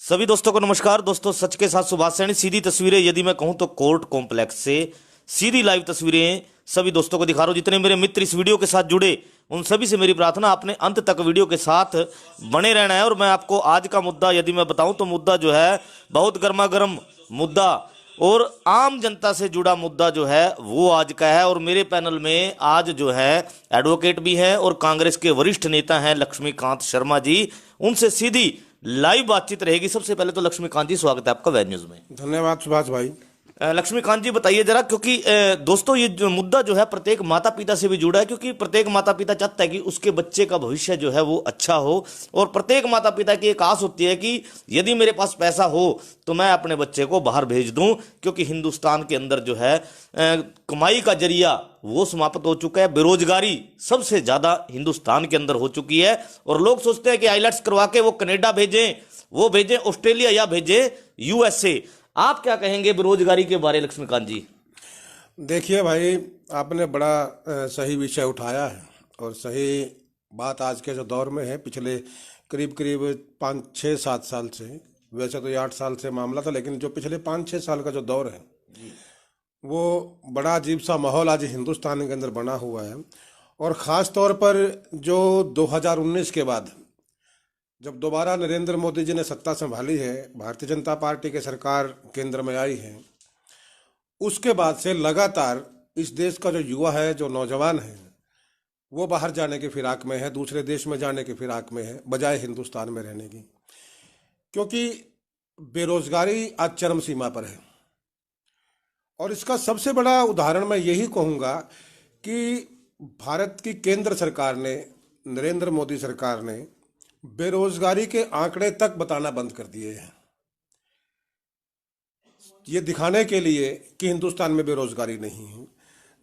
सभी दोस्तों को नमस्कार। दोस्तों, सच के साथ सुभाष सैनी। सीधी तस्वीरें, यदि मैं कहूं तो कोर्ट कॉम्प्लेक्स से सीधी लाइव तस्वीरें सभी दोस्तों को दिखा रहा हूं। जितने मेरे मित्र इस वीडियो के साथ जुड़े उन सभी से मेरी प्रार्थना, आपने अंत तक वीडियो के साथ बने रहना है। और मैं आपको आज का मुद्दा यदि मैं बताऊं तो मुद्दा जो है बहुत गर्मा गर्म मुद्दा और आम जनता से जुड़ा मुद्दा जो है वो आज का है। और मेरे पैनल में आज जो है एडवोकेट भी हैं और कांग्रेस के वरिष्ठ नेता हैं लक्ष्मीकांत शर्मा जी। उनसे सीधी लाइव बातचीत रहेगी। सबसे पहले तो लक्ष्मीकांत जी, स्वागत है आपका वेब न्यूज में। धन्यवाद सुभाष भाई। लक्ष्मीकांत जी बताइए जरा, क्योंकि दोस्तों ये जो मुद्दा जो है प्रत्येक माता पिता से भी जुड़ा है, क्योंकि प्रत्येक माता पिता चाहता है कि उसके बच्चे का भविष्य जो है वो अच्छा हो। और प्रत्येक माता पिता की एक आस होती है कि यदि मेरे पास पैसा हो तो मैं अपने बच्चे को बाहर भेज दूं, क्योंकि हिंदुस्तान के अंदर जो है कमाई का जरिया वो समाप्त हो चुका है। बेरोजगारी सबसे ज्यादा हिंदुस्तान के अंदर हो चुकी है और लोग सोचते हैं कि आईलेट्स करवा के वो कनेडा भेजें, वो भेजें ऑस्ट्रेलिया या भेजें यूएसए। आप क्या कहेंगे बेरोजगारी के बारे, लक्ष्मीकांत जी? देखिए भाई, आपने बड़ा सही विषय उठाया है और सही बात आज के जो दौर में है। पिछले करीब करीब 5-6-7 साल से, वैसे तो ये 8 साल से मामला था, लेकिन जो पिछले 5-6 साल का जो दौर है वो बड़ा अजीब सा माहौल आज हिंदुस्तान के अंदर बना हुआ है। और ख़ास तौर पर जो 2019 के बाद जब दोबारा नरेंद्र मोदी जी ने सत्ता संभाली है, भारतीय जनता पार्टी की सरकार केंद्र में आई है, उसके बाद से लगातार इस देश का जो युवा है, जो नौजवान है, वो बाहर जाने की फिराक में है, दूसरे देश में जाने की फिराक में है बजाय हिंदुस्तान में रहने की। क्योंकि बेरोजगारी आज चरम सीमा पर है। और इसका सबसे बड़ा उदाहरण मैं यही कहूँगा कि भारत की केंद्र सरकार ने, नरेंद्र मोदी सरकार ने बेरोजगारी के आंकड़े तक बताना बंद कर दिए हैं, ये दिखाने के लिए कि हिंदुस्तान में बेरोजगारी नहीं है।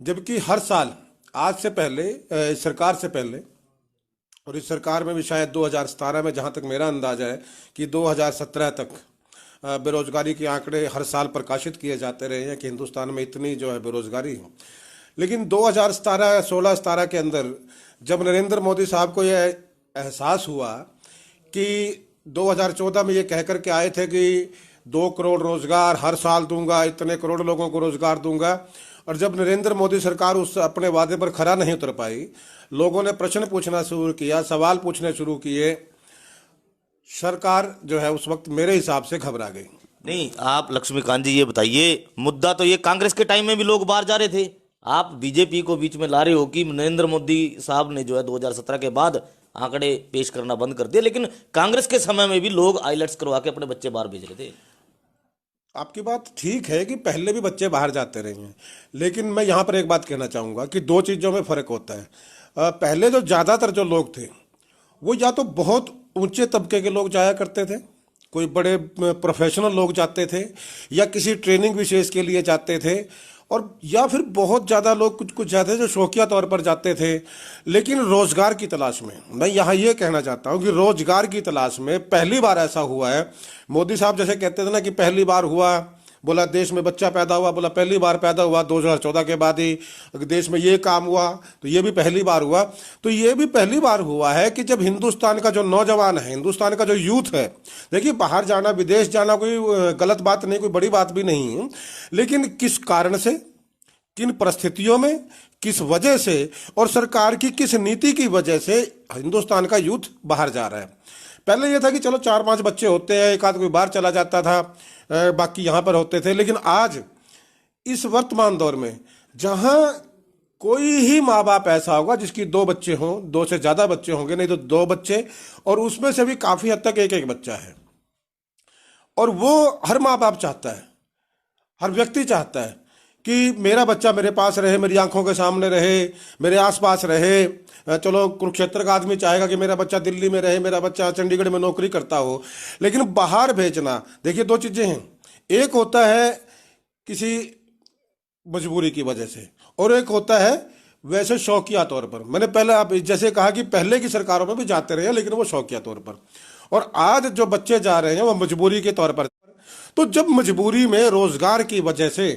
जबकि हर साल, आज से पहले, इस सरकार से पहले और इस सरकार में भी शायद 2017 में, जहां तक मेरा अंदाजा है कि 2017 तक बेरोजगारी के आंकड़े हर साल प्रकाशित किए जाते रहे हैं कि हिंदुस्तान में इतनी जो है बेरोजगारी है। लेकिन 2016-17 के अंदर जब नरेंद्र मोदी साहब को यह एहसास हुआ कि 2014 में ये कह कर के आए थे कि 2 करोड़ रोजगार हर साल दूंगा, इतने करोड़ लोगों को रोजगार दूंगा, और जब नरेंद्र मोदी सरकार उस अपने वादे पर खरा नहीं उतर पाई, लोगों ने प्रश्न पूछना शुरू किया, सवाल पूछने शुरू किए। सरकार जो है उस वक्त मेरे हिसाब से घबरा गई। नहीं, आप लक्ष्मीकांत जी ये बताइए, मुद्दा तो ये कांग्रेस के टाइम में भी लोग बाहर जा रहे थे। आप बीजेपी को बीच में ला रहे हो कि नरेंद्र मोदी साहब ने जो है 2017 के बाद आंकड़े पेश करना बंद कर दिए, लेकिन कांग्रेस के समय में भी लोग आईलेट्स करवा के अपने बच्चे बाहर भेज रहे थे। आपकी बात ठीक है कि पहले भी बच्चे बाहर जाते रहे हैं, लेकिन मैं यहाँ पर एक बात कहना चाहूँगा कि 2 चीज़ों में फ़र्क होता है। पहले जो ज़्यादातर जो लोग थे वो या तो बहुत ऊंचे तबके के लोग जाया करते थे, कोई बड़े प्रोफेशनल लोग जाते थे, या किसी ट्रेनिंग विशेष के लिए जाते थे, और या फिर बहुत ज़्यादा लोग कुछ जाते थे जो शौकिया तौर पर जाते थे। लेकिन रोज़गार की तलाश में, मैं यहाँ ये कहना चाहता हूँ कि रोज़गार की तलाश में पहली बार ऐसा हुआ है। मोदी साहब जैसे कहते थे ना कि पहली बार हुआ, बोला देश में बच्चा पैदा हुआ, बोला पहली बार पैदा हुआ 2014 के बाद ही देश में ये काम हुआ, तो ये भी पहली बार हुआ। तो ये भी पहली बार हुआ है कि जब हिंदुस्तान का जो नौजवान है, हिंदुस्तान का जो यूथ है, देखिए बाहर जाना, विदेश जाना कोई गलत बात नहीं, कोई बड़ी बात भी नहीं है, लेकिन किस कारण से, किन परिस्थितियों में, किस वजह से और सरकार की किस नीति की वजह से हिंदुस्तान का यूथ बाहर जा रहा है। पहले ये था कि चलो 4-5 बच्चे होते हैं, एक आध कोई बाहर चला जाता था, बाकी यहाँ पर होते थे। लेकिन आज इस वर्तमान दौर में जहाँ कोई ही माँ बाप ऐसा होगा जिसकी 2 बच्चे हों, 2 से ज़्यादा बच्चे होंगे, नहीं तो 2 बच्चे, और उसमें से भी काफ़ी हद तक एक बच्चा है, और वो हर माँ बाप चाहता है, हर व्यक्ति चाहता है कि मेरा बच्चा मेरे पास रहे, मेरी आंखों के सामने रहे, मेरे आसपास रहे। चलो कुरुक्षेत्र का आदमी चाहेगा कि मेरा बच्चा दिल्ली में रहे, मेरा बच्चा चंडीगढ़ में नौकरी करता हो, लेकिन बाहर भेजना, देखिए 2 चीज़ें हैं। एक होता है किसी मजबूरी की वजह से, और एक होता है वैसे शौकिया तौर पर। मैंने पहले आप जैसे कहा कि पहले की सरकारों में भी जाते रहे, लेकिन वो शौकिया तौर पर, और आज जो बच्चे जा रहे हैं वो मजबूरी के तौर पर। तो जब मजबूरी में, रोजगार की वजह से,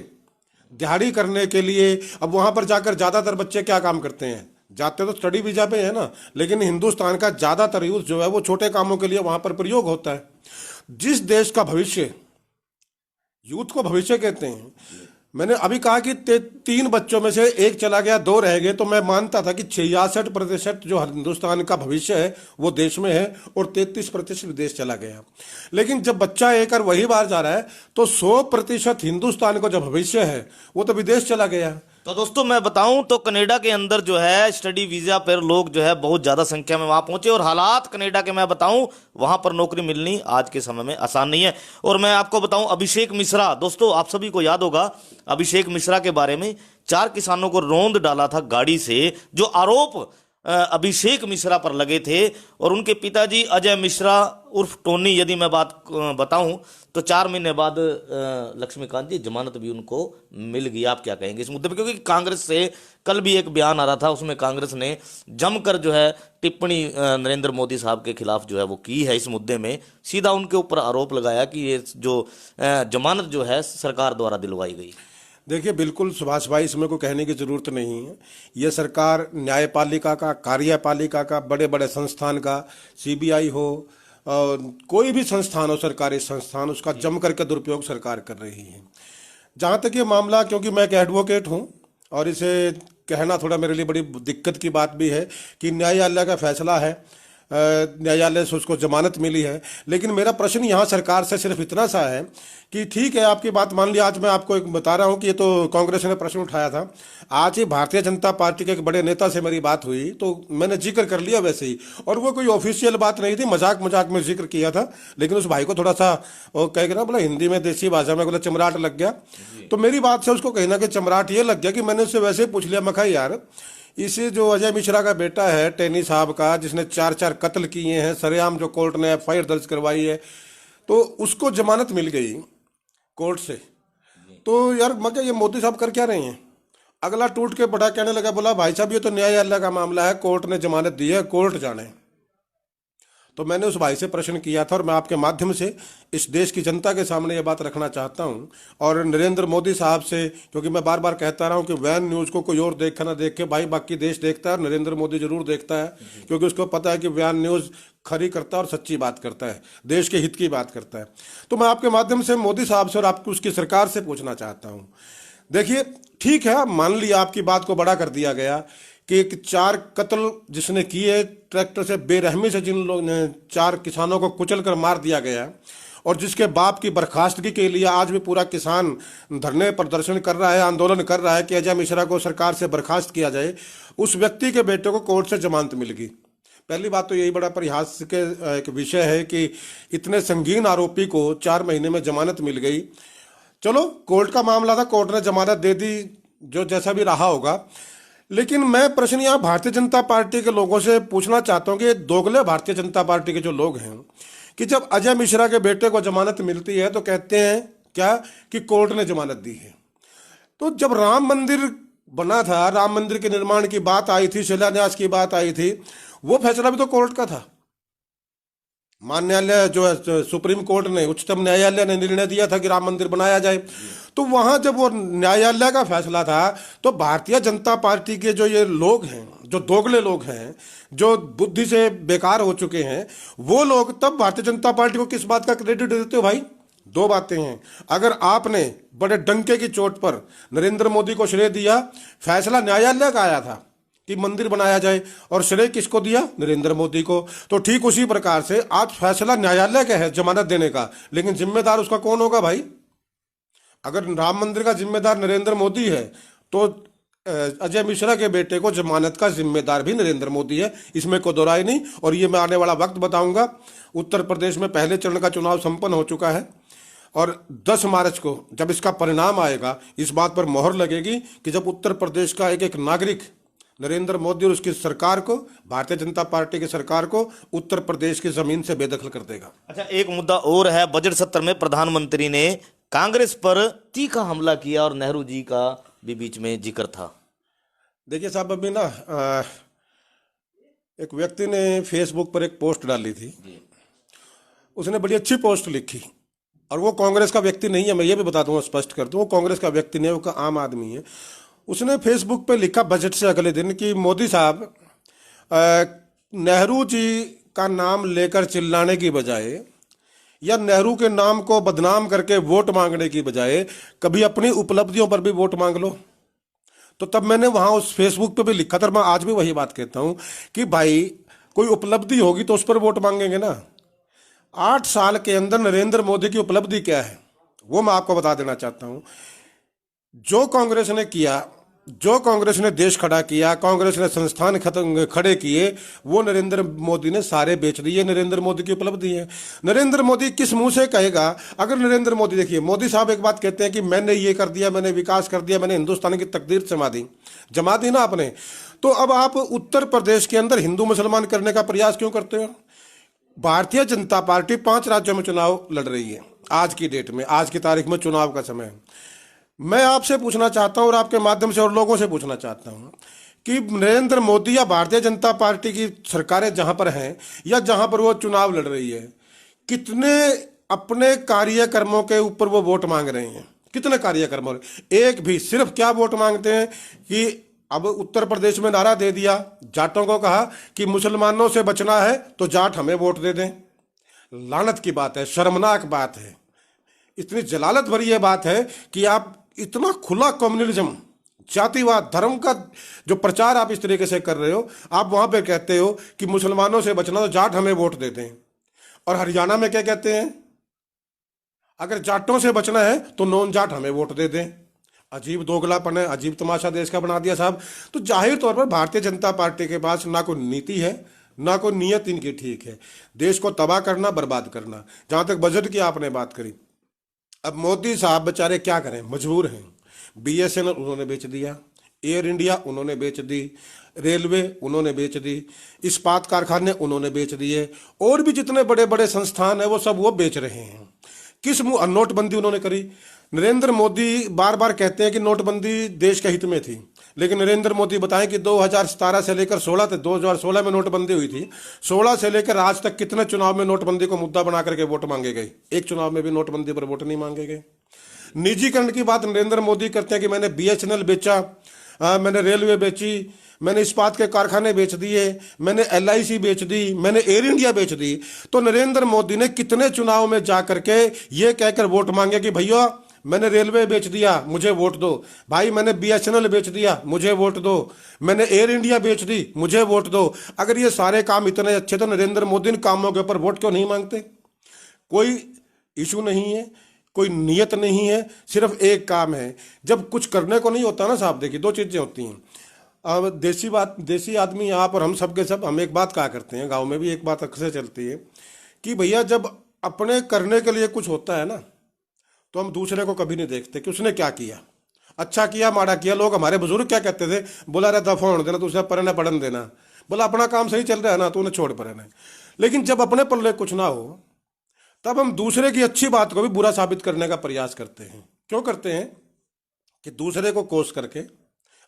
दिहाड़ी करने के लिए, अब वहां पर जाकर ज्यादातर बच्चे क्या काम करते हैं, जाते तो स्टडी वीजा पे है ना, लेकिन हिंदुस्तान का ज्यादातर यूथ जो है वो छोटे कामों के लिए वहां पर प्रयोग होता है। जिस देश का भविष्य, यूथ को भविष्य कहते हैं। मैंने अभी कहा कि 3 बच्चों में से 1 चला गया, 2 रह गए, तो मैं मानता था कि 66% जो हिंदुस्तान का भविष्य है वो देश में है और 33% विदेश चला गया। लेकिन जब बच्चा एक और वही बाहर जा रहा है तो 100% हिंदुस्तान का जो भविष्य है वो तो विदेश चला गया। तो दोस्तों मैं बताऊं तो कनाडा के अंदर जो है स्टडी वीजा पर लोग जो है बहुत ज्यादा संख्या में वहां पहुंचे, और हालात कनाडा के मैं बताऊं वहां पर नौकरी मिलनी आज के समय में आसान नहीं है। और मैं आपको बताऊं अभिषेक मिश्रा, दोस्तों आप सभी को याद होगा अभिषेक मिश्रा के बारे में, 4 किसानों को रौंद डाला था गाड़ी से, जो आरोप अभिषेक मिश्रा पर लगे थे। और उनके पिताजी अजय मिश्रा उर्फ टोनी, यदि मैं बात बताऊं तो 4 महीने बाद लक्ष्मीकांत जी जमानत भी उनको मिल गई। आप क्या कहेंगे इस मुद्दे पे? क्योंकि कांग्रेस से कल भी एक बयान आ रहा था, उसमें कांग्रेस ने जमकर जो है टिप्पणी नरेंद्र मोदी साहब के खिलाफ जो है वो की है। इस मुद्दे में सीधा उनके ऊपर आरोप लगाया कि ये जो जमानत जो है सरकार द्वारा दिलवाई गई। देखिए बिल्कुल सुभाष भाई, इसमें कोई कहने की जरूरत नहीं है। ये सरकार न्यायपालिका का, कार्यपालिका का, बड़े बड़े संस्थान का, सीबीआई हो और कोई भी संस्थान हो, सरकारी संस्थान, उसका जम करके दुरुपयोग सरकार कर रही है। जहाँ तक ये मामला, क्योंकि मैं एक एडवोकेट हूँ और इसे कहना थोड़ा मेरे लिए बड़ी दिक्कत की बात भी है कि न्यायालय का फैसला है, न्यायालय से उसको जमानत मिली है। लेकिन मेरा प्रश्न यहाँ सरकार से सिर्फ इतना सा है कि ठीक है आपकी बात मान लिया, आज मैं आपको एक बता रहा हूँ कि ये तो कांग्रेस ने प्रश्न उठाया था, आज ही भारतीय जनता पार्टी के एक बड़े नेता से मेरी बात हुई तो मैंने जिक्र कर लिया वैसे ही, और वो कोई ऑफिशियल बात नहीं थी, मजाक मजाक में जिक्र किया था। लेकिन उस भाई को थोड़ा सा वो कह के ना, बोला हिंदी में देसी भाषा में, बोला चमराट लग गया। तो मेरी बात से उसको कहना कि चमराट ये लग गया कि मैंने उससे वैसे ही पूछ लिया, मैं कहा यार इसे जो अजय मिश्रा का बेटा है टेनी साहब का, जिसने 4 कत्ल किए हैं सरेआम, जो कोर्ट ने एफआईआर दर्ज करवाई है, तो उसको जमानत मिल गई कोर्ट से। तो यार मैं क्या, ये मोदी साहब कर क्या रहे हैं? अगला टूट के बड़ा कहने लगा, बोला भाई साहब ये तो न्यायालय का मामला है, कोर्ट ने जमानत दी है, कोर्ट जाने। तो मैंने उस भाई से प्रश्न किया था और मैं आपके माध्यम से इस देश की जनता के सामने ये बात रखना चाहता हूं, और नरेंद्र मोदी साहब से, क्योंकि मैं बार बार कहता रहा हूं कि वैन न्यूज़ को कोई और देखा ना देख के, भाई बाकी देश देखता है और नरेंद्र मोदी जरूर देखता है, क्योंकि उसको पता है कि वैन न्यूज़ खरी करता है और सच्ची बात करता है, देश के हित की बात करता है। तो मैं आपके माध्यम से मोदी साहब से और आपको उसकी सरकार से पूछना चाहता हूँ, देखिए ठीक है मान लिया आपकी बात को बड़ा कर दिया गया कि एक 4 कत्ल जिसने किए ट्रैक्टर से बेरहमी से, जिन लोग ने 4 किसानों को कुचल कर मार दिया गया, और जिसके बाप की बर्खास्तगी के लिए आज भी पूरा किसान धरने प्रदर्शन कर रहा है, आंदोलन कर रहा है कि अजय मिश्रा को सरकार से बर्खास्त किया जाए, उस व्यक्ति के बेटे को कोर्ट से जमानत मिल गई। पहली बात तो यही बड़ा परिहास के एक विषय है कि इतने संगीन आरोपी को 4 महीने में जमानत मिल गई। चलो कोर्ट का मामला था, कोर्ट ने जमानत दे दी, जो जैसा भी रहा होगा। लेकिन मैं प्रश्न यहाँ भारतीय जनता पार्टी के लोगों से पूछना चाहता हूँ कि दोगले भारतीय जनता पार्टी के जो लोग हैं, कि जब अजय मिश्रा के बेटे को जमानत मिलती है तो कहते हैं क्या कि कोर्ट ने जमानत दी है। तो जब राम मंदिर बना था, राम मंदिर के निर्माण की बात आई थी, शिलान्यास की बात आई थी, वो फैसला भी तो कोर्ट का था। मान न्यायालय जो है, सुप्रीम कोर्ट ने, उच्चतम न्यायालय ने निर्णय दिया था कि राम मंदिर बनाया जाए। तो वहां जब वो न्यायालय का फैसला था तो भारतीय जनता पार्टी के जो ये लोग हैं, जो दोगले लोग हैं, जो बुद्धि से बेकार हो चुके हैं, वो लोग तब भारतीय जनता पार्टी को किस बात का क्रेडिट देते हो? भाई 2 बातें हैं। अगर आपने बड़े डंके की चोट पर नरेंद्र मोदी को श्रेय दिया, फैसला न्यायालय का आया था कि मंदिर बनाया जाए, और श्रेय किसको दिया? नरेंद्र मोदी को। तो ठीक उसी प्रकार से आज फैसला न्यायालय का है जमानत देने का, लेकिन जिम्मेदार उसका कौन होगा भाई? अगर राम मंदिर का जिम्मेदार नरेंद्र मोदी है तो अजय मिश्रा के बेटे को जमानत का जिम्मेदार भी नरेंद्र मोदी है, इसमें कोई दो राय नहीं। और ये मैं आने वाला वक्त बताऊंगा। उत्तर प्रदेश में पहले चरण का चुनाव संपन्न हो चुका है और 10 मार्च को जब इसका परिणाम आएगा, इस बात पर मोहर लगेगी कि जब उत्तर प्रदेश का एक एक नागरिक नरेंद्र मोदी और उसकी सरकार को, भारतीय जनता पार्टी की सरकार को, उत्तर प्रदेश की जमीन से बेदखल कर देगा। अच्छा, एक मुद्दा और है। बजट सत्र में प्रधानमंत्री ने कांग्रेस पर तीखा हमला किया और नेहरू जी का भी बीच में जिक्र था। देखिए साहब, अभी ना एक व्यक्ति ने फेसबुक पर एक पोस्ट डाली थी, उसने बड़ी अच्छी पोस्ट लिखी, और वो कांग्रेस का व्यक्ति नहीं है, मैं ये भी बता दूंगा, स्पष्ट कर दूं, वो कांग्रेस का व्यक्ति नहीं है, वो का आम आदमी है। उसने फेसबुक पे लिखा बजट से अगले दिन कि मोदी साहब, नेहरू जी का नाम लेकर चिल्लाने की बजाय या नेहरू के नाम को बदनाम करके वोट मांगने की बजाय कभी अपनी उपलब्धियों पर भी वोट मांग लो। तो तब मैंने वहां उस फेसबुक पे भी लिखा था, मैं आज भी वही बात कहता हूं कि भाई कोई उपलब्धि होगी तो उस पर वोट मांगेंगे ना। 8 साल के अंदर नरेंद्र मोदी की उपलब्धि क्या है वो मैं आपको बता देना चाहता हूं। जो कांग्रेस ने किया, जो कांग्रेस ने देश खड़ा किया, कांग्रेस ने संस्थान खत्म खड़े किए, वो नरेंद्र मोदी ने सारे बेच दिए। नरेंद्र मोदी की उपलब्धि है। नरेंद्र मोदी किस मुंह से कहेगा? अगर नरेंद्र मोदी, देखिए मोदी साहब एक बात कहते हैं कि मैंने ये कर दिया, मैंने विकास कर दिया, मैंने हिंदुस्तान की तकदीर जमा दी ना आपने। तो अब आप उत्तर प्रदेश के अंदर हिंदू मुसलमान करने का प्रयास क्यों करते हो? भारतीय जनता पार्टी 5 राज्यों में चुनाव लड़ रही है आज की डेट में, आज की तारीख में चुनाव का समय है। मैं आपसे पूछना चाहता हूं और आपके माध्यम से और लोगों से पूछना चाहता हूं कि नरेंद्र मोदी या भारतीय जनता पार्टी की सरकारें जहां पर हैं या जहां पर वो चुनाव लड़ रही है, कितने अपने कार्यक्रमों के ऊपर वो वोट मांग रहे हैं? कितने कार्यक्रमों? एक भी। सिर्फ क्या वोट मांगते हैं कि अब उत्तर प्रदेश में नारा दे दिया, जाटों को कहा कि मुसलमानों से बचना है तो जाट हमें वोट दे दें। लानत की बात है, शर्मनाक बात है, इतनी जलालत भरी यह बात है कि आप इतना खुला कम्युनलिज्म, जातिवाद, धर्म का जो प्रचार आप इस तरीके से कर रहे हो। आप वहां पे कहते हो कि मुसलमानों से बचना तो जाट हमें वोट देते हैं, और हरियाणा में क्या कहते हैं? अगर जाटों से बचना है तो नॉन जाट हमें वोट दे दें। अजीब दोगलापन है, अजीब तमाशा देश का बना दिया साहब। तो जाहिर तौर पर भारतीय जनता पार्टी के पास ना कोई नीति है, ना कोई नीयत इनकी ठीक है। देश को तबाह करना, बर्बाद करना। जहां तक बजट की आपने बात करी, अब मोदी साहब बेचारे क्या करें, मजबूर हैं। बीएसएनएल उन्होंने बेच दिया, एयर इंडिया उन्होंने बेच दी, रेलवे उन्होंने बेच दी, इस्पात कारखाने उन्होंने बेच दिए, और भी जितने बड़े बड़े संस्थान हैं वो सब वो बेच रहे हैं। किस मुंह? नोटबंदी उन्होंने करी। नरेंद्र मोदी बार बार कहते हैं कि नोटबंदी देश के हित में थी, लेकिन नरेंद्र मोदी बताएं कि 2017 से लेकर 16 तक, 2016 में नोटबंदी हुई थी, 16 से लेकर आज तक कितने चुनाव में नोटबंदी को मुद्दा बना करके वोट मांगे गए? एक चुनाव में भी नोटबंदी पर वोट नहीं मांगे गए। निजीकरण की बात नरेंद्र मोदी करते हैं कि मैंने बीएसएनएल बेचा, मैंने रेलवे बेची, मैंने इस्पात के कारखाने बेच दिए, मैंने एलआईसी बेच दी, मैंने एयर इंडिया बेच दी। तो नरेंद्र मोदी ने कितने चुनाव में जा करके ये कहकर वोट मांगे कि भैया मैंने रेलवे बेच दिया, मुझे वोट दो। भाई मैंने बीएसएनएल बेच दिया, मुझे वोट दो। मैंने एयर इंडिया बेच दी, मुझे वोट दो। अगर ये सारे काम इतने अच्छे तो नरेंद्र मोदी इन कामों के ऊपर वोट क्यों नहीं मांगते? कोई इशू नहीं है, कोई नियत नहीं है, सिर्फ एक काम है। जब कुछ करने को नहीं होता ना साहब, देखिए 2 चीजें होती हैं। अब देसी आदमी आप और हम सब के सब हम एक बात कहा करते हैं, गांव में भी एक बात अक्सर चलती है कि भैया जब अपने करने के लिए कुछ होता है ना, तो हम दूसरे को कभी नहीं देखते कि उसने क्या किया, अच्छा किया, माड़ा किया। लोग, हमारे बुजुर्ग क्या कहते थे? बोला रे दफा होने देना, तुझे पढ़ने पढ़न देना। बोला अपना काम सही चल रहा है ना, तूने छोड़ पढ़ना। लेकिन जब अपने पल्ले कुछ ना हो, तब हम दूसरे की अच्छी बात को भी बुरा साबित करने का प्रयास करते हैं। क्यों करते हैं? कि दूसरे को कोस करके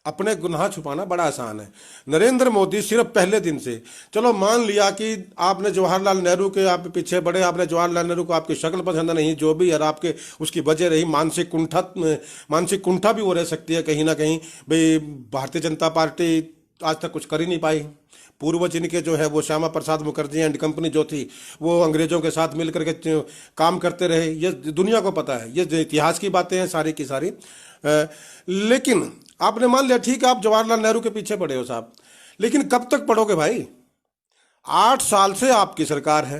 अपने गुनाह छुपाना बड़ा आसान है। नरेंद्र मोदी सिर्फ पहले दिन से, चलो मान लिया कि आपने जवाहरलाल नेहरू के आप पीछे बड़े, आपने जवाहरलाल नेहरू को आपकी शक्ल पसंद नहीं, जो भी, और आपके उसकी वजह रही मानसिक कुंठा भी वो रह सकती है कहीं ना कहीं। भाई भारतीय जनता पार्टी आज तक कुछ कर ही नहीं पाई। पूर्वज इनके जो है वो श्यामा प्रसाद मुखर्जी एंड कंपनी जो थी वो अंग्रेजों के साथ मिलकर के काम करते रहे, ये दुनिया को पता है, ये इतिहास की बातें हैं सारी की सारी। लेकिन आपने मान लिया ठीक है, आप जवाहरलाल नेहरू के पीछे पड़े हो साहब, लेकिन कब तक पढ़ोगे भाई? 8 साल से आपकी सरकार है।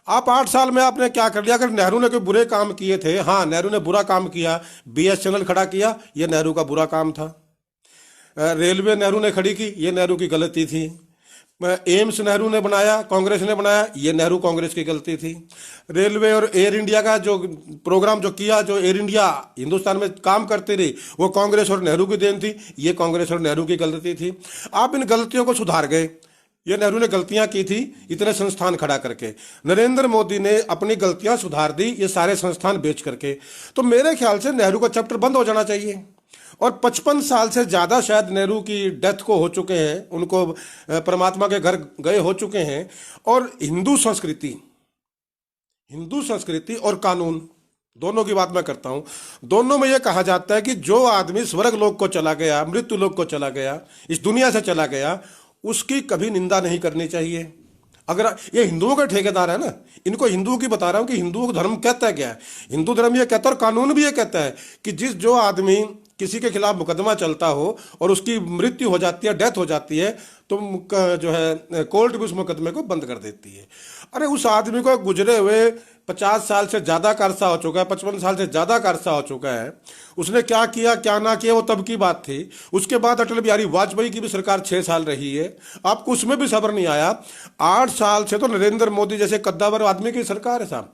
आप 8 साल में आपने क्या कर लिया? अगर नेहरू ने कोई बुरे काम किए थे, हाँ नेहरू ने बुरा काम किया, बीएसएनएल खड़ा किया, ये नेहरू का बुरा काम था। रेलवे नेहरू ने खड़ी की, ये नेहरू की गलती थी। एम्स नेहरू ने बनाया, कांग्रेस ने बनाया, ये नेहरू कांग्रेस की गलती थी। रेलवे और एयर इंडिया का जो प्रोग्राम जो किया, जो एयर इंडिया हिंदुस्तान में काम करती रही, वो कांग्रेस और नेहरू की देन थी, ये कांग्रेस और नेहरू की गलती थी। आप इन गलतियों को सुधार गए। ये नेहरू ने गलतियां की थी इतने संस्थान खड़ा करके, नरेंद्र मोदी ने अपनी गलतियां सुधार दी ये सारे संस्थान बेच करके। तो मेरे ख्याल से नेहरू का चैप्टर बंद हो जाना चाहिए। और 55 साल से ज्यादा शायद नेहरू की डेथ को हो चुके हैं, उनको परमात्मा के घर गए हो चुके हैं। और हिंदू संस्कृति और कानून दोनों की बात मैं करता हूं। दोनों में यह कहा जाता है कि जो आदमी स्वर्ग लोक को चला गया, मृत्यु लोक को चला गया, इस दुनिया से चला गया, उसकी कभी निंदा नहीं करनी चाहिए। अगर ये हिंदुओं का ठेकेदार है ना, इनको हिंदुओं की बता रहा हूं कि हिंदुओं का धर्म कहता है क्या है। हिंदू धर्म ये कहता है और कानून भी ये कहता है कि जो आदमी किसी के खिलाफ मुकदमा चलता हो और उसकी मृत्यु हो जाती है, डेथ हो जाती है, तो जो है कोर्ट भी उस मुकदमे को बंद कर देती है। अरे उस आदमी को गुजरे हुए 50 साल से ज्यादा का अरसा हो चुका है, 55 साल से ज्यादा का अरसा हो चुका है, उसने क्या किया क्या ना किया वो तब की बात थी। उसके बाद अटल बिहारी वाजपेयी की भी सरकार 6 साल रही है, आपको उसमें भी सब्र नहीं आया। 8 साल से तो नरेंद्र मोदी जैसे कद्दावर आदमी की सरकार है साहब,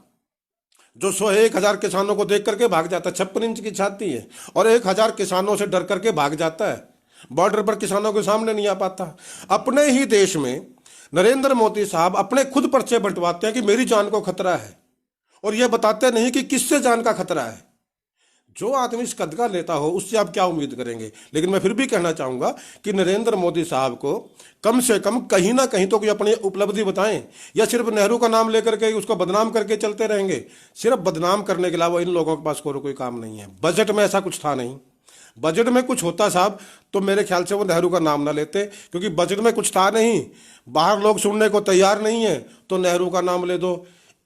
जो 101,000 किसानों को देख करके भाग जाता है, 56 इंच की छाती है, और 1,000 किसानों से डर करके भाग जाता है, बॉर्डर पर किसानों के सामने नहीं आ पाता। अपने ही देश में नरेंद्र मोदी साहब अपने खुद पर्चे बंटवाते हैं कि मेरी जान को खतरा है, और यह बताते नहीं कि किससे जान का खतरा है। जो आदमी इस कद का लेता हो उससे आप क्या उम्मीद करेंगे। लेकिन मैं फिर भी कहना चाहूंगा कि नरेंद्र मोदी साहब को कम से कम कहीं ना कहीं तो कोई अपनी उपलब्धि बताएं, या सिर्फ नेहरू का नाम लेकर के उसको बदनाम करके चलते रहेंगे। सिर्फ बदनाम करने के अलावा इन लोगों के पास कोई काम नहीं है। बजट में ऐसा कुछ था नहीं। बजट में कुछ होता साहब तो मेरे ख्याल से वो नेहरू का नाम ना लेते, क्योंकि बजट में कुछ था नहीं, बाहर लोग सुनने को तैयार नहीं है तो नेहरू का नाम ले दो।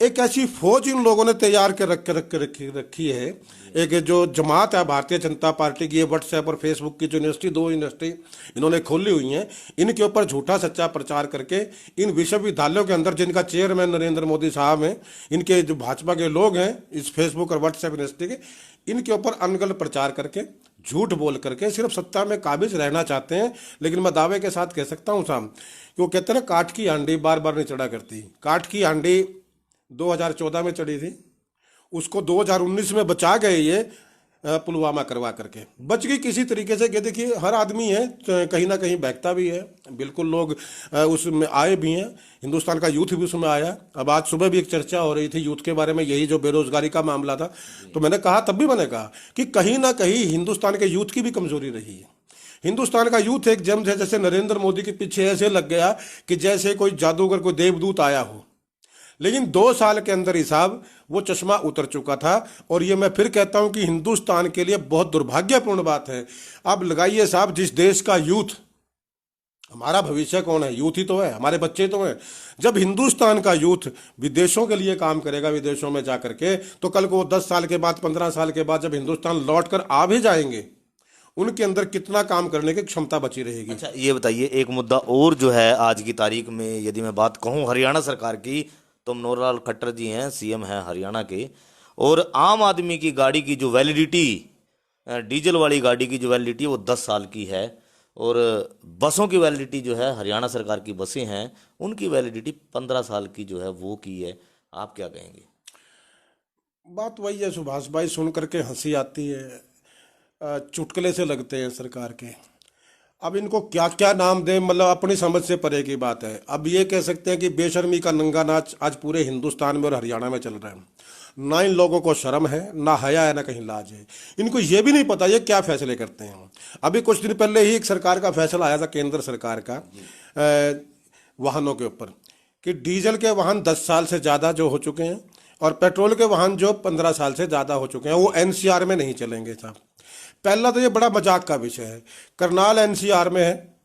एक ऐसी फौज इन लोगों ने तैयार के रखी है। एक जो जमात है भारतीय जनता पार्टी की, व्हाट्सएप और फेसबुक की जो यूनिवर्सिटी, 2 यूनिवर्सिटी इन्होंने खोली हुई हैं, इनके ऊपर झूठा सच्चा प्रचार करके इन विश्वविद्यालयों के अंदर जिनका चेयरमैन नरेंद्र मोदी साहब हैं, इनके जो भाजपा के लोग हैं इस फेसबुक और व्हाट्सएप यूनिवर्सिटी के, इनके ऊपर अनगढ़ प्रचार करके झूठ बोल करके सिर्फ सत्ता में काबिज रहना चाहते हैं। लेकिन मैं दावे के साथ कह सकता हूँ साहब कि वो कहते हैं ना, काठ की हांडी बार बार नहीं चढ़ा करती। काठ की हांडी 2014 में चढ़ी थी, उसको 2019 में बचा गए ये पुलवामा करवा करके बच गई किसी तरीके से। कि देखिए हर आदमी है कहीं ना कहीं बहकता भी है, बिल्कुल लोग उसमें आए भी हैं, हिंदुस्तान का यूथ भी उसमें आया। अब आज सुबह भी एक चर्चा हो रही थी यूथ के बारे में, यही जो बेरोजगारी का मामला था, तो मैंने कहा, तब भी मैंने कहा कि कहीं ना कहीं हिंदुस्तान के यूथ की भी कमजोरी रही है। हिंदुस्तान का यूथ एक जम है, जैसे नरेंद्र मोदी के पीछे ऐसे लग गया कि जैसे कोई जादूगर, कोई देवदूत आया हो। लेकिन 2 साल के अंदर ही साहब वो चश्मा उतर चुका था। और ये मैं फिर कहता हूं कि हिंदुस्तान के लिए बहुत दुर्भाग्यपूर्ण बात है। अब लगाइए साहब, जिस देश का यूथ, हमारा भविष्य कौन है? यूथ ही तो है, हमारे बच्चे तो हैं। जब हिंदुस्तान का यूथ विदेशों के लिए काम करेगा, विदेशों में जा करके, तो कल को 10 साल के बाद, 15 साल के बाद जब हिंदुस्तान लौट कर आ भी जाएंगे, उनके अंदर कितना काम करने की क्षमता बची रहेगी। अच्छा ये बताइए, एक मुद्दा और जो है आज की तारीख में यदि मैं बात कहूँ हरियाणा सरकार की, तो मनोहर लाल खट्टर जी हैं, सीएम हैं हरियाणा के, और आम आदमी की गाड़ी की जो वैलिडिटी, डीजल वाली गाड़ी की जो वैलिडिटी वो 10 साल की है, और बसों की वैलिडिटी जो है, हरियाणा सरकार की बसें हैं उनकी वैलिडिटी 15 साल की जो है वो की है। आप क्या कहेंगे? बात वही है सुभाष भाई, सुन करके हंसी आती है, चुटकुले से लगते हैं सरकार के। अब इनको क्या क्या नाम दें, मतलब अपनी समझ से परे की बात है। अब ये कह सकते हैं कि बेशर्मी का नंगा नाच आज पूरे हिंदुस्तान में और हरियाणा में चल रहा है। ना इन लोगों को शर्म है, ना हया है, ना कहीं लाज है। इनको ये भी नहीं पता ये क्या फैसले करते हैं। अभी कुछ दिन पहले ही एक सरकार का फैसला आया था, केंद्र सरकार का, वाहनों के ऊपर, कि डीजल के वाहन 10 साल से ज़्यादा जो हो चुके हैं और पेट्रोल के वाहन जो 15 साल से ज़्यादा हो चुके हैं वो एनसीआर में नहीं चलेंगे साहब। पहला तो ये बड़ा मजाक का विषय है, करनाल एनसीआर में है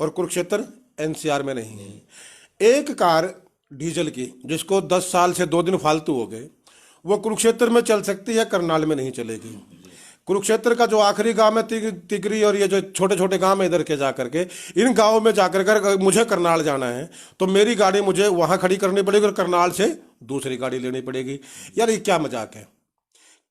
और कुरुक्षेत्र एनसीआर में नहीं है। एक कार डीजल की जिसको 10 साल से 2 दिन फालतू हो गए, वो कुरुक्षेत्र में चल सकती है, करनाल में नहीं चलेगी। कुरुक्षेत्र का जो आखिरी गांव है तिगरी और ये जो छोटे छोटे गांव है इधर के जाकर के, इन गांवों में जाकर कर मुझे करनाल जाना है तो मेरी गाड़ी मुझे वहां खड़ी करनी पड़ेगी और करनाल से दूसरी गाड़ी लेनी पड़ेगी। यार ये क्या मजाक है?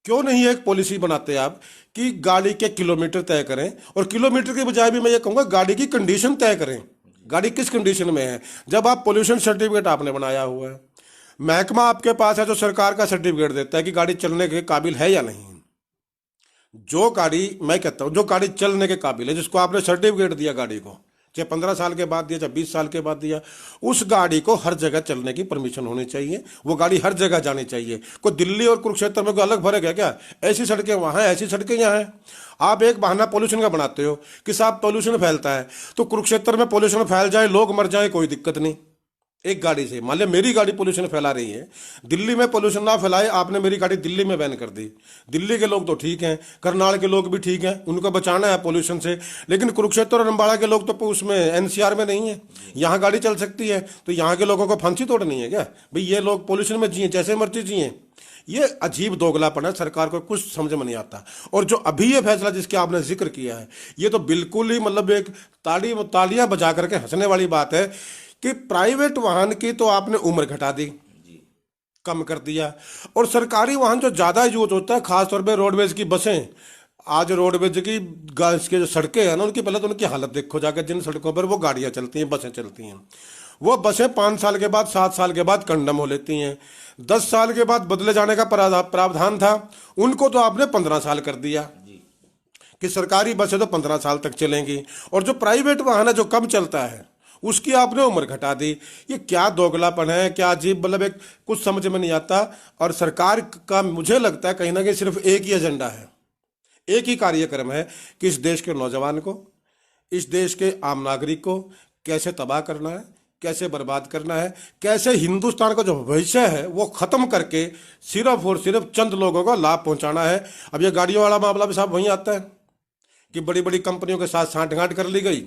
क्यों नहीं एक पॉलिसी बनाते आप कि गाड़ी के किलोमीटर तय करें, और किलोमीटर के बजाय भी मैं ये कहूँगा गाड़ी की कंडीशन तय करें। गाड़ी किस कंडीशन में है? जब आप पोल्यूशन सर्टिफिकेट आपने बनाया हुआ है, महकमा आपके पास है जो सरकार का सर्टिफिकेट देता है कि गाड़ी चलने के काबिल है या नहीं। जो गाड़ी, मैं कहता हूँ जो गाड़ी चलने के काबिल है, जिसको आपने सर्टिफिकेट दिया गाड़ी को, चाहे 15 साल के बाद दिया, चाहे 20 साल के बाद दिया, उस गाड़ी को हर जगह चलने की परमिशन होनी चाहिए। वो गाड़ी हर जगह जानी चाहिए। कोई दिल्ली और कुरुक्षेत्र में कोई अलग फर्क है क्या? ऐसी सड़कें वहाँ हैं, ऐसी सड़कें यहाँ हैं। आप एक बहाना पोल्यूशन का बनाते हो कि साहब पोल्यूशन फैलता है, तो कुरुक्षेत्र में पोल्यूशन फैल जाए, लोग मर जाए, कोई दिक्कत नहीं। एक गाड़ी से। मान लिया मेरी गाड़ी पोल्यूशन फैला रही है, दिल्ली में पोल्यूशन ना फैलाए, आपने मेरी गाड़ी दिल्ली में बैन कर दी। दिल्ली के लोग तो ठीक हैं, करनाल के लोग भी ठीक हैं, उनको बचाना है पोल्यूशन से। लेकिन कुरुक्षेत्र और अम्बाड़ा के लोग तो उसमें एनसीआर में नहीं है, यहाँ गाड़ी चल सकती है, तो यहाँ के लोगों को फांसी तोड़नी है क्या भाई? ये लोग पोल्यूशन में जिए, जैसे मर्जी जिए। ये अजीब दोगलापन है, सरकार को कुछ समझ में नहीं आता। और जो अभी ये फैसला जिसके आपने जिक्र किया है, ये तो बिल्कुल ही मतलब एक तालियां बजा करके हंसने वाली बात है कि प्राइवेट वाहन की तो आपने उम्र घटा दी, कम कर दिया, और सरकारी वाहन जो ज्यादा यूज होता है, खासतौर पे रोडवेज की बसें। आज रोडवेज की इसके जो सड़कें हैं ना, उनकी पहले तो उनकी हालत देखो जाकर, जिन सड़कों पर वो गाड़ियां चलती हैं, बसें चलती हैं, वो बसें 5 साल के बाद, 7 साल के बाद कंडम हो लेती हैं। 10 साल के बाद बदले जाने का प्रावधान था, उनको तो आपने 15 साल कर दिया कि सरकारी बसें तो 15 साल तक चलेंगी, और जो प्राइवेट वाहन है जो कम चलता है उसकी आपने उम्र घटा दी। ये क्या दोगलापन है, क्या अजीब, मतलब एक कुछ समझ में नहीं आता। और सरकार का मुझे लगता है कहीं ना कहीं सिर्फ एक ही एजेंडा है, एक ही कार्यक्रम है कि इस देश के नौजवान को, इस देश के आम नागरिक को कैसे तबाह करना है, कैसे बर्बाद करना है, कैसे हिंदुस्तान का जो भविष्य है वो खत्म करके सिर्फ और सिर्फ चंद लोगों को लाभ पहुंचाना है। अब ये गाड़ियों वाला मामला भी साहब वहीं आता है कि बड़ी बड़ी कंपनियों के साथ सांठगांठ कर ली गई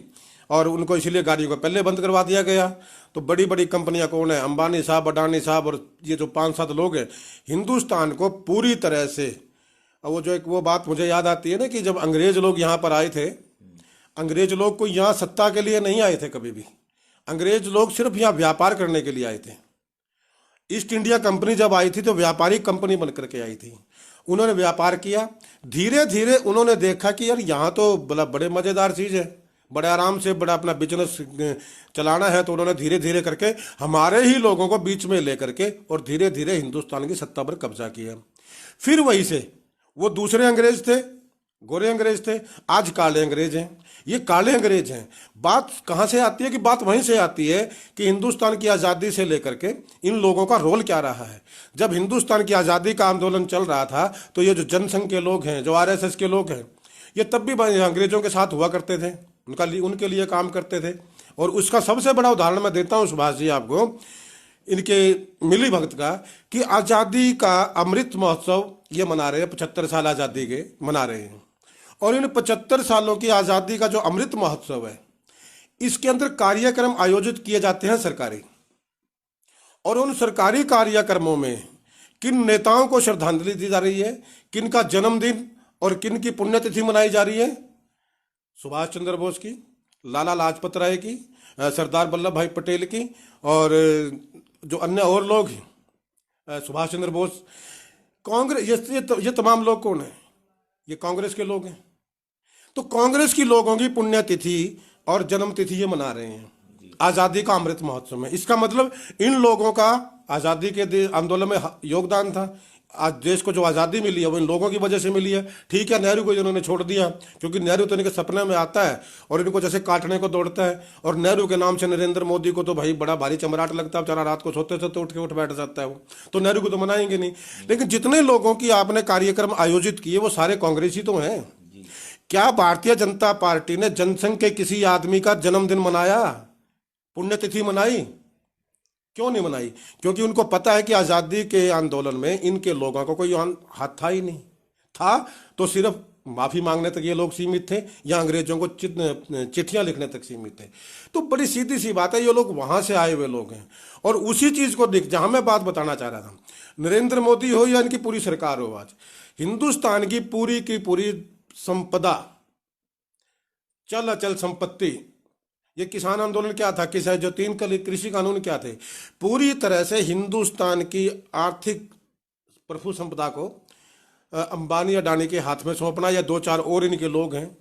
और उनको इसीलिए गाड़ियों को पहले बंद करवा दिया गया। तो बड़ी बड़ी कंपनियां कौन है? अंबानी साहब, अडानी साहब, और ये जो 5-7 लोग हैं, हिंदुस्तान को पूरी तरह से। वो जो एक वो बात मुझे याद आती है ना कि जब अंग्रेज लोग यहाँ पर आए थे, अंग्रेज लोग कोई यहाँ सत्ता के लिए नहीं आए थे कभी भी। अंग्रेज लोग सिर्फ यहाँ व्यापार करने के लिए आए थे। ईस्ट इंडिया कंपनी जब आई थी तो व्यापारिक कंपनी बन करके आई थी। उन्होंने व्यापार किया, धीरे धीरे उन्होंने देखा कि यार यहाँ तो बड़े मज़ेदार चीज़ है, बड़े आराम से बड़ा अपना बिजनेस चलाना है। तो उन्होंने धीरे धीरे करके हमारे ही लोगों को बीच में लेकर के और धीरे धीरे हिंदुस्तान की सत्ता पर कब्जा किया। फिर वहीं से वो दूसरे अंग्रेज थे, गोरे अंग्रेज थे, आज काले अंग्रेज हैं। ये काले अंग्रेज हैं। बात कहाँ से आती है? कि बात वहीं से आती है कि हिंदुस्तान की आज़ादी से लेकर के इन लोगों का रोल क्या रहा है। जब हिंदुस्तान की आज़ादी का आंदोलन चल रहा था तो ये जो जनसंघ के लोग हैं, जो आरएसएस के लोग हैं, ये तब भी अंग्रेजों के साथ हुआ करते थे, उनके लिए काम करते थे। और उसका सबसे बड़ा उदाहरण मैं देता हूँ सुभाष जी आपको, इनके मिली भगत का, कि आज़ादी का अमृत महोत्सव ये मना रहे हैं, 75 साल आज़ादी के मना रहे हैं। और इन 75 सालों की आज़ादी का जो अमृत महोत्सव है, इसके अंदर कार्यक्रम आयोजित किए जाते हैं सरकारी। और उन सरकारी कार्यक्रमों में किन नेताओं को श्रद्धांजलि दी जा रही है, किन का जन्मदिन और किन की पुण्यतिथि मनाई जा रही है? सुभाष चंद्र बोस की, लाला लाजपत राय की, सरदार वल्लभ भाई पटेल की, और जो अन्य और लोग हैं, सुभाष चंद्र बोस, कांग्रेस, ये तमाम लोग कौन है? ये कांग्रेस के लोग हैं। तो कांग्रेस की लोगों की पुण्यतिथि और जन्मतिथि ये मना रहे हैं आज़ादी का अमृत महोत्सव में। इसका मतलब इन लोगों का आज़ादी के आंदोलन में योगदान था। आज देश को जो आज़ादी मिली है वो इन लोगों की वजह से मिली है। ठीक है, नेहरू को इन्होंने छोड़ दिया क्योंकि नेहरू तो इनके सपने में आता है और इनको जैसे काटने को दौड़ता है। और नेहरू के नाम से नरेंद्र मोदी को तो भाई बड़ा भारी चमराट लगता है, बेचारा रात को सोते सोते उठ के उठ बैठ जाता है वो, तो नेहरू को तो मनाएंगे नहीं। लेकिन जितने लोगों की आपने कार्यक्रम आयोजित किए वो सारे कांग्रेसी तो हैं। क्या भारतीय जनता पार्टी ने जनसंघ के किसी आदमी का जन्मदिन मनाया, पुण्यतिथि मनाई? क्यों नहीं मनाई? क्योंकि उनको पता है कि आज़ादी के आंदोलन में इनके लोगों को कोई हाथ था ही नहीं। था तो सिर्फ माफ़ी मांगने तक ये लोग सीमित थे या अंग्रेजों को चिट्ठियां लिखने तक सीमित थे। तो बड़ी सीधी सी बात है, ये लोग वहां से आए हुए लोग हैं। और उसी चीज़ को देख, जहां मैं बात बताना चाह रहा था, नरेंद्र मोदी हो या इनकी पूरी सरकार हो, आज हिंदुस्तान की पूरी संपदा, चल अचल संपत्ति, ये किसान आंदोलन क्या था, किसान जो 3 कृषि कानून क्या थे, पूरी तरह से हिंदुस्तान की आर्थिक प्रभु संपदा को अंबानी अडानी के हाथ में सौंपना, या 2-4 और इनके लोग हैं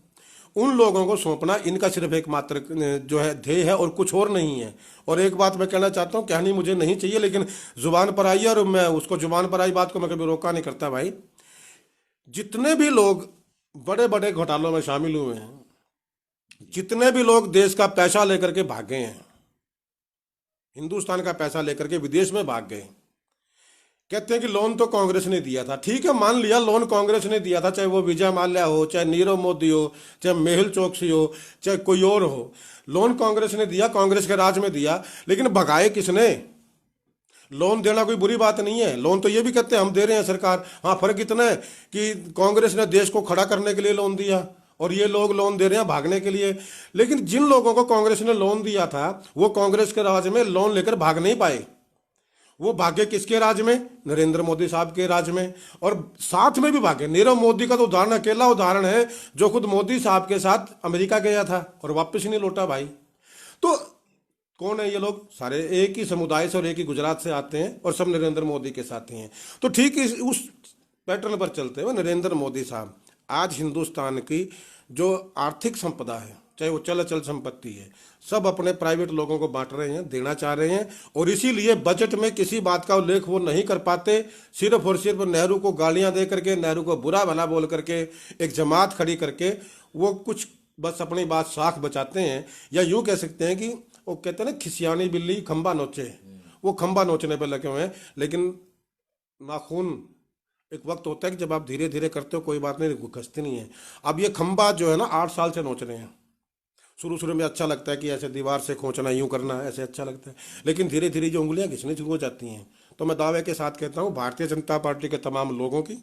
उन लोगों को सौंपना, इनका सिर्फ एकमात्र जो है ध्येय है और कुछ और नहीं है। और एक बात मैं कहना चाहता हूँ, कहनी मुझे नहीं चाहिए लेकिन जुबान पर आई है और मैं उसको जुबान पर आई बात को मैं कभी रोका नहीं करता। भाई, जितने भी लोग बड़े बड़े घोटालों में शामिल हुए हैं, जितने भी लोग देश का पैसा लेकर के भागे हैं, हिंदुस्तान का पैसा लेकर के विदेश में भाग गए, कहते हैं कि लोन तो कांग्रेस ने दिया था। ठीक है, मान लिया लोन कांग्रेस ने दिया था, चाहे वो विजय माल्या हो, चाहे नीरव मोदी हो, चाहे मेहुल चोकसी हो, चाहे कोई और हो। लोन कांग्रेस ने दिया, कांग्रेस के राज में दिया, लेकिन भगाए किसने? लोन देना कोई बुरी बात नहीं है, लोन तो ये भी कहते हैं हम दे रहे हैं सरकार। हाँ, फर्क इतना है कि कांग्रेस ने देश को खड़ा करने के लिए लोन दिया और ये लोग लोन दे रहे हैं भागने के लिए। लेकिन जिन लोगों को कांग्रेस ने लोन दिया था वो कांग्रेस के राज में लोन लेकर भाग नहीं पाए। वो भागे किसके राज में? नरेंद्र मोदी साहब के राज में। और साथ में भी भागे। नीरव मोदी का तो उदाहरण, अकेला उदाहरण है, जो खुद मोदी साहब के साथ अमेरिका गया था और वापस नहीं लौटा भाई। तो कौन है ये लोग? सारे एक ही समुदाय से और एक ही गुजरात से आते हैं और सब नरेंद्र मोदी के साथी हैं। तो ठीक उस पैटर्न पर चलते हुए नरेंद्र मोदी साहब आज हिंदुस्तान की जो आर्थिक संपदा है, चाहे वो चल अचल संपत्ति है, सब अपने प्राइवेट लोगों को बांट रहे हैं, देना चाह रहे हैं। और इसीलिए बजट में किसी बात का उल्लेख वो नहीं कर पाते। सिर्फ और सिर्फ नेहरू को गालियां दे करके, नेहरू को बुरा भला बोल करके, एक जमात खड़ी करके वो कुछ बस अपनी बात साख बचाते हैं। या यूं कह सकते हैं कि वो कहते हैं ना, खिसियानी बिल्ली खंबा नोचे, वो खंबा नोचने पर लगे हुए हैं। लेकिन नाखून एक वक्त होता है कि जब आप धीरे धीरे करते हो कोई बात नहीं, घसती नहीं है। अब ये खंबा जो है ना 8 साल से नोच रहे हैं। शुरू शुरू में अच्छा लगता है कि ऐसे दीवार से खोचना, यूं करना, ऐसे अच्छा लगता है, लेकिन धीरे धीरे जो उंगलियां घिसनी शुरू हो जाती हैं। तो मैं दावे के साथ कहता हूं, भारतीय जनता पार्टी के तमाम लोगों की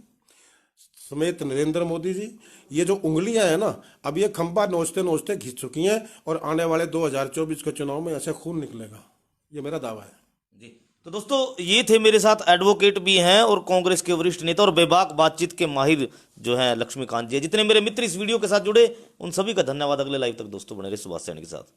समेत नरेंद्र मोदी जी, ये जो उंगलियां हैं ना, अब ये खंबा नोचते नोचते घिस चुकी हैं और आने वाले 2024 के चुनाव में ऐसे खून निकलेगा, ये मेरा दावा है जी। तो दोस्तों, ये थे मेरे साथ एडवोकेट भी हैं और कांग्रेस के वरिष्ठ नेता और बेबाक बातचीत के माहिर जो हैं लक्ष्मीकांत जी। जितने मेरे मित्र इस वीडियो के साथ जुड़े उन सभी का धन्यवाद। अगले लाइव तक दोस्तों बने रहे सुभाष सैनी के साथ।